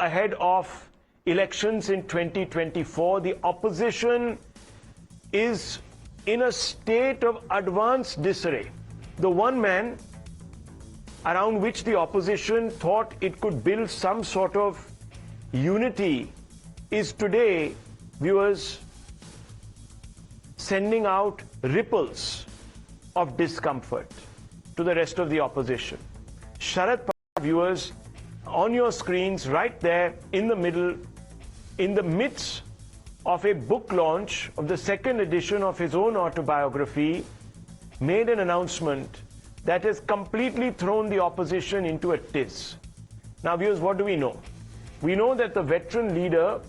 ahead of elections in 2024. The opposition is in a state of advanced disarray. The one man around which the opposition thought it could build some sort of unity is today, viewers, sending out ripples of discomfort to the rest of the opposition. Sharad Pawar, viewers, on your screens right there in the middle, in the midst of a book launch of the second edition of his own autobiography, made an announcement that has completely thrown the opposition into a tiz. Now, viewers, what do we know? We know that the veteran leader,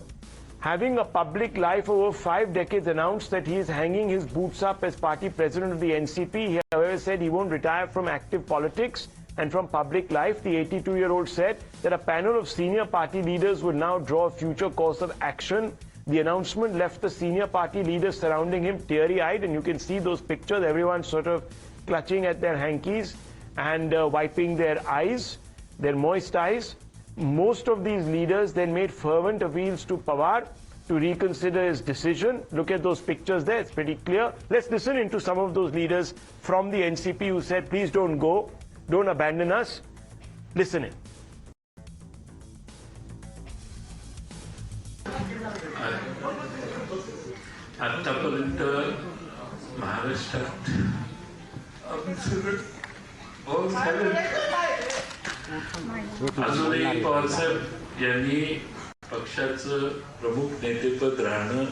having a public life over 5 decades, announced that he is hanging his boots up as party president of the NCP. He, however, said he won't retire from active politics and from public life. The 82-year-old said that a panel of senior party leaders would now draw a future course of action. The announcement left the senior party leaders surrounding him teary-eyed, and you can see those pictures, everyone sort of clutching at their hankies and wiping their eyes, their moist eyes. Most of these leaders then made fervent appeals to Pawar to reconsider his decision. Look at those pictures there, it's pretty clear. Let's listen into some of those leaders from the NCP who said, please don't go, don't abandon us. Listen in. आतापर्यंत महाराष्ट्रात अजूनही पवारसाहेब यांनी पक्षाचं प्रमुख नेतेपद राहणं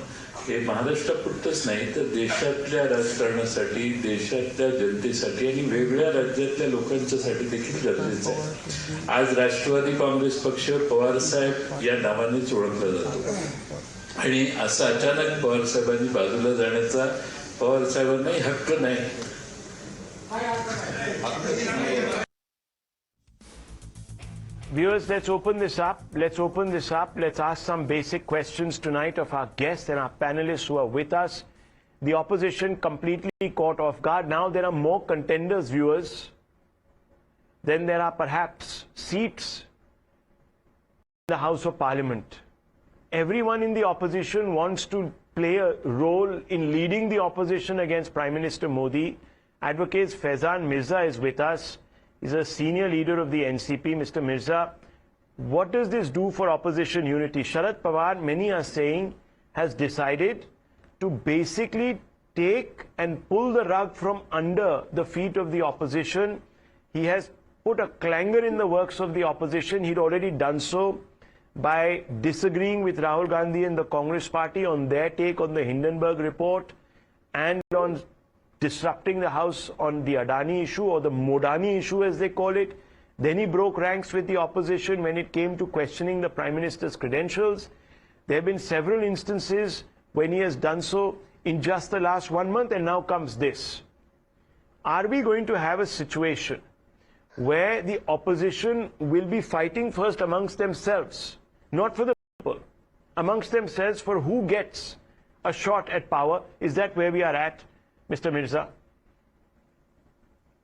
हे महाराष्ट्रापुरतंच नाही तर देशातल्या राजकारणासाठी, देशातल्या जनतेसाठी आणि वेगळ्या राज्यातल्या लोकांच्यासाठी देखील गरजेचं आहे. आज राष्ट्रवादी काँग्रेस पक्ष पवारसाहेब या नावानेच ओळखला जातो आणि असं अचानक पवारसाहेबांनी बाजूला जाण्याचा पवारसाहेबांनाही हक्क नाही. Viewers, let's open this up. Let's ask some basic questions tonight of our guests and our panelists who are with us. The opposition completely caught off guard. Now there are more contenders, viewers, than there are perhaps seats in the House of Parliament. Everyone in the opposition wants to play a role in leading the opposition against Prime Minister Modi. Advocate Faizan Mirza is with us. He's a senior leader of the NCP. Mr. Mirza, what does this do for opposition unity? Sharad Pawar, many are saying, has decided to basically take and pull the rug from under the feet of the opposition. He has put a clangor in the works of the opposition. He'd already done so by disagreeing with Rahul Gandhi and the Congress party on their take on the Hindenburg report and on disrupting the House on the Adani issue, or the Modani issue as they call it. Then he broke ranks with the opposition when it came to questioning the Prime Minister's credentials. There have been several instances when he has done so in just the last 1 month, and now comes this. Are we going to have a situation where the opposition will be fighting first amongst themselves, not for the people, amongst themselves for who gets a shot at power? Is that where we are at, Mr. Mirza?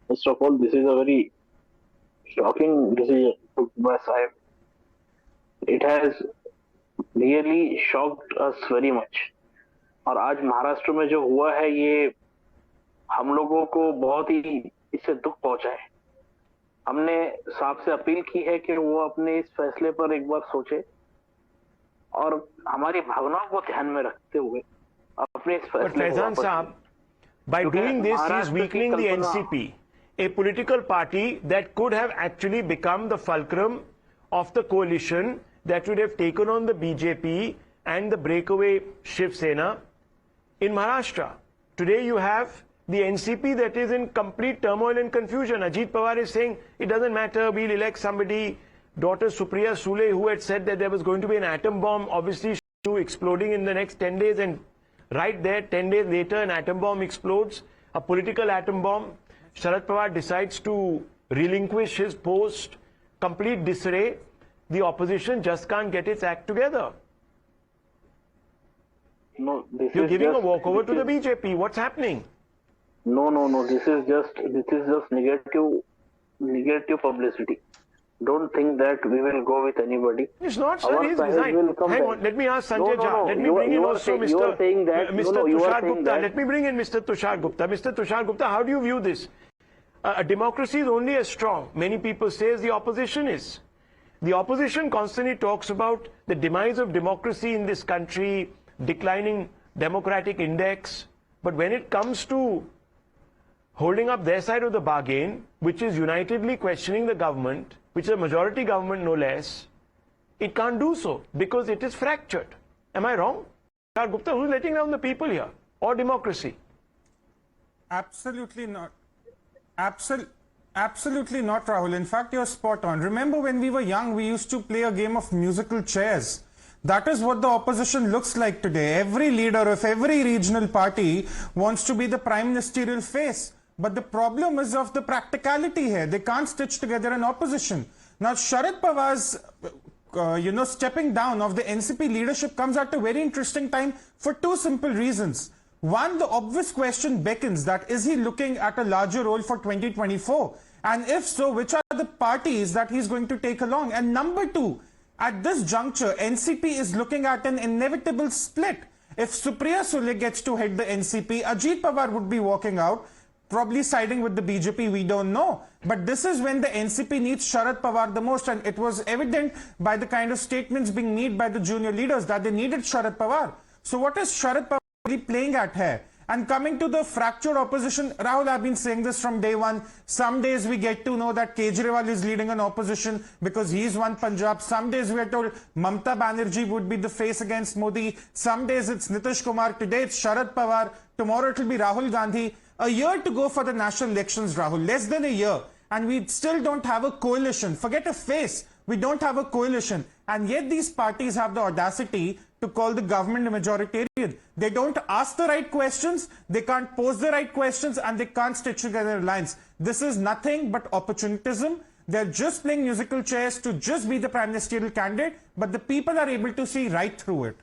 First of all, this is a very shocking decision by Sahib. It has really shocked us very much. और आज महाराष्ट्र में जो हुआ है ये हम लोगों को बहुत ही इससे दुख पहुंचा है. हमने साहब से अपील की है कि वो अपने इस फैसले पर एक बार सोचे और हमारी भावनाओं को ध्यान में रखते हुए अपने इस फैसले को वापस. By doing this, he is weakening the NCP, a political party that could have actually become the fulcrum of the coalition that would have taken on the BJP and the breakaway Shiv Sena in Maharashtra. Today you have the NCP that is in complete turmoil and confusion. Ajit Pawar is saying, it doesn't matter, we'll elect somebody. Daughter Supriya Sule, who had said that there was going to be an atom bomb, obviously exploding in the next 10 days, and right there, 10 days later, an atom bomb explodes, a political atom bomb. Sharad Pawar decides to relinquish his post, complete disarray. The opposition just can't get its act together. No, you're giving a walkover to the BJP. What's happening? No. This is just negative publicity. don't think that we will go with anybody. It's not, sir. Our He's pride resigned. will come Hang back. on. Let me ask Sanjay No, Jha. no, Let me you bring in are also you are saying that. Mr. No, you are Tushar saying Gupta. that. Let me bring in Mr. Tushar Gupta. Mr. Tushar Gupta, how do you view this? A democracy is only as strong, many people say, as the opposition is. The opposition constantly talks about the demise of democracy in this country, declining democratic index. But when it comes to holding up their side of the bargain, which is unitedly questioning the government, which is a majority government no less, it can't do so because it is fractured. Am I wrong? Tushar Gupta, who's letting down the people here? Or democracy? Absolutely not. Absolutely not, Rahul. In fact, you're spot on. Remember when we were young, we used to play a game of musical chairs. That is what the opposition looks like today. Every leader of every regional party wants to be the prime ministerial face. But the problem is of the practicality here. They can't stitch together an opposition. Now, Sharad Pawar's stepping down of the NCP leadership comes at a very interesting time for two simple reasons. One, the obvious question beckons that is he looking at a larger role for 2024? And if so, which are the parties that he's going to take along? And number two, at this juncture, NCP is looking at an inevitable split. If Supriya Sule gets to head the NCP, Ajit Pawar would be walking out, probably siding with the BJP, we don't know. But this is when the NCP needs Sharad Pawar the most, and it was evident by the kind of statements being made by the junior leaders that they needed Sharad Pawar. So what is Sharad Pawar really playing at here? And coming to the fractured opposition, Rahul, I've been saying this from day one. Some days we get to know that Kejriwal is leading an opposition because he's won Punjab. Some days we are told Mamata Banerjee would be the face against Modi. Some days it's Nitish Kumar. Today it's Sharad Pawar. Tomorrow it will be Rahul Gandhi. A year to go for the national elections, Rahul. Less than a year. And we still don't have a coalition. Forget a face. We don't have a coalition. And yet these parties have the audacity to call the government a majoritarian. They don't ask the right questions, they can't pose the right questions, and they can't stitch together lines. This is nothing but opportunism. They're just playing musical chairs to just be the prime ministerial candidate, but the people are able to see right through it.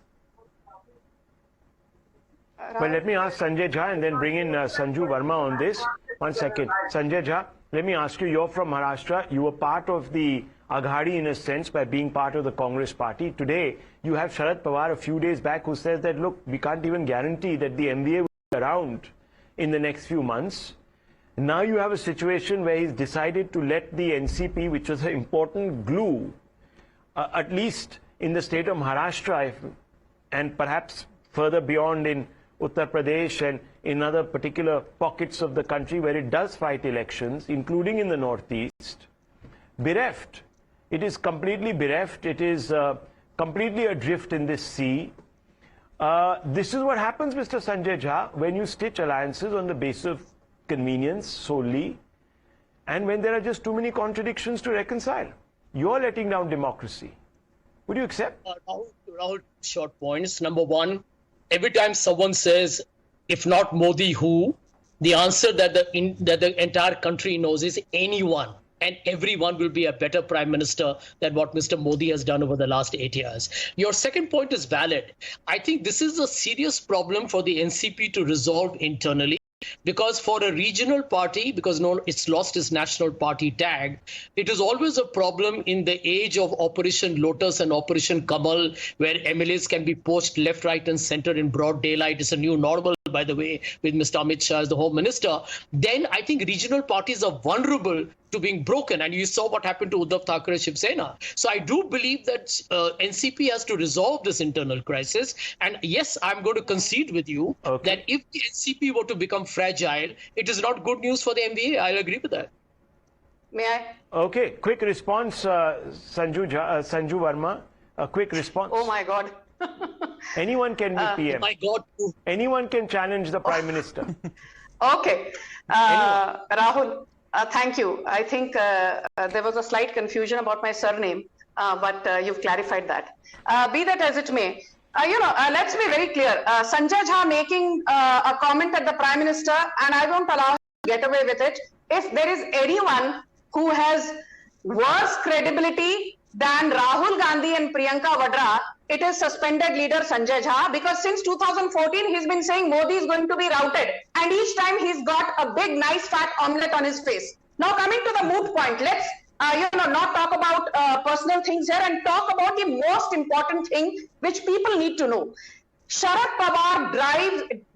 Well, let me ask Sanjay Jha and then bring in Sanju Verma on this. 1 second. Sanjay Jha, let me ask you, you're from Maharashtra. You were part of the Aghadi in a sense by being part of the Congress party. Today, you have Sharad Pawar a few days back who says that, look, we can't even guarantee that the MVA will be around in the next few months. Now you have a situation where he's decided to let the NCP, which was an important glue, at least in the state of Maharashtra and perhaps further beyond in Uttar Pradesh and in other particular pockets of the country where it does fight elections, including in the Northeast, bereft. It is completely bereft. It is completely adrift in this sea. This is what happens, Mr. Sanjay Jha, when you stitch alliances on the basis of convenience solely, and when there are just too many contradictions to reconcile. You're letting down democracy. Would you accept? Rahul, short points. Number one, every time someone says, if not Modi, who? The answer that the entire country knows is anyone. And everyone will be a better prime minister than what Mr. Modi has done over the last 8 years. Your second point is valid. I think this is a serious problem for the NCP to resolve internally. Because for a regional party, because it's lost its national party tag, it is always a problem in the age of Operation Lotus and Operation Kamal, where MLAs can be poached left, right, and center in broad daylight. It's a new normal, by the way, with Mr. Amit Shah as the Home Minister. Then I think regional parties are vulnerable to being broken. And you saw what happened to Uddhav Thackeray Shiv Sena. So I do believe that NCP has to resolve this internal crisis. And yes, I'm going to concede with you that if the NCP were to become fragile, it is not good news for the MVA. I'll agree with that. May I? Okay, quick response, Sanju Verma. A quick response. Oh my God. Anyone can be PM. My God. Anyone can challenge the Prime Minister. Okay. Rahul, thank you. I think there was a slight confusion about my surname, but you've clarified that. Be that as it may, let's be very clear. Sanjay Jha making a comment at the Prime Minister, and I won't allow him to get away with it. If there is anyone who has worse credibility than Rahul Gandhi and Priyanka Vadra, it is suspended leader Sanjay Jha, because since 2014 he's been saying Modi is going to be routed, and each time he's got a big nice fat omelette on his face. Now coming to the moot point, let's not talk about personal things here and talk about the most important thing which people need to know. Sharad Pawar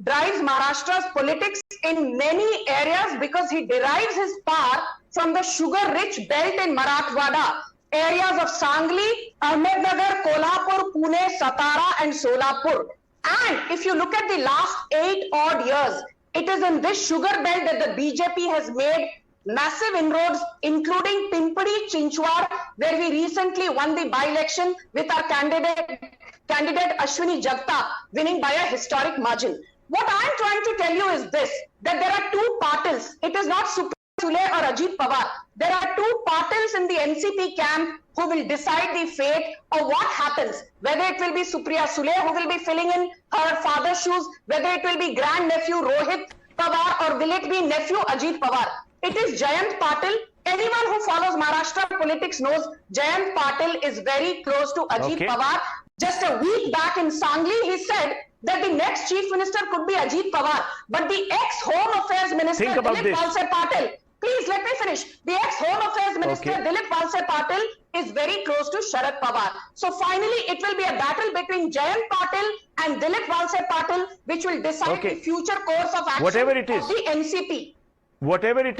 drives Maharashtra's politics in many areas because he derives his power from the sugar-rich belt in Marathwada, areas of Sangli, Ahmednagar, Kolhapur, Pune, Satara and Solapur. And if you look at the last 8 odd years, it is in this sugar belt that the BJP has made massive inroads, including Pimpri, Chinchwad, where we recently won the by-election with our candidate Ashwini Jagtap winning by a historic margin. What I'm trying to tell you is this, that there are two partils. It is not Supriya Sule or Ajit Pawar. There are two partils in the NCP camp who will decide the fate of what happens. Whether it will be Supriya Sule who will be filling in her father's shoes, whether it will be grand-nephew Rohit Pawar or will it be nephew Ajit Pawar. It is Jayant Patil. Anyone who follows Maharashtra politics knows Jayant Patil is very close to Ajit Pawar. Just a week back in Sangli, he said that the next chief minister could be Ajit Pawar. But the ex-Home Affairs Minister, Dilip Valse Patil, please let me finish. The ex-Home Affairs Minister, Dilip Valse Patil, is very close to Sharad Pawar. So finally, it will be a battle between Jayant Patil and Dilip Valse Patil, which will decide the future course of action of the NCP. Whatever it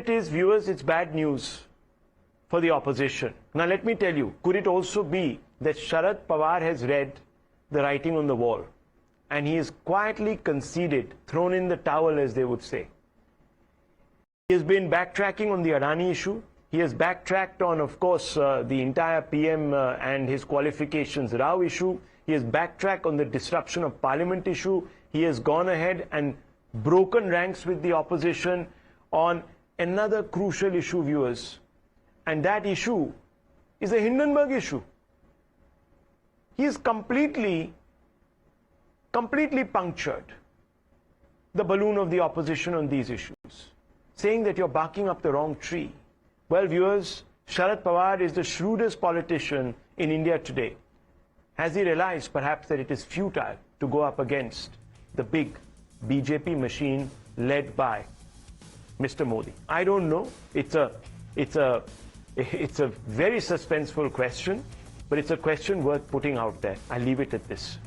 is, viewers, it's bad news for the opposition. Now let me tell you, could it also be that Sharad Pawar has read the writing on the wall and he has quietly conceded, thrown in the towel as they would say? He has been backtracking on the Adani issue. He has backtracked on, of course, the entire PM and his qualifications Rao issue. He has backtracked on the disruption of parliament issue. He has gone ahead and broken ranks with the opposition on another crucial issue, viewers. And that issue is the Hindenburg issue. He has completely punctured the balloon of the opposition on these issues, saying that you're barking up the wrong tree. Well, viewers, Sharad Pawar is the shrewdest politician in India today. Has he realized perhaps that it is futile to go up against the big BJP machine led by Mr. Modi? I don't know. It's a very suspenseful question, but it's a question worth putting out there. I'll leave it at this.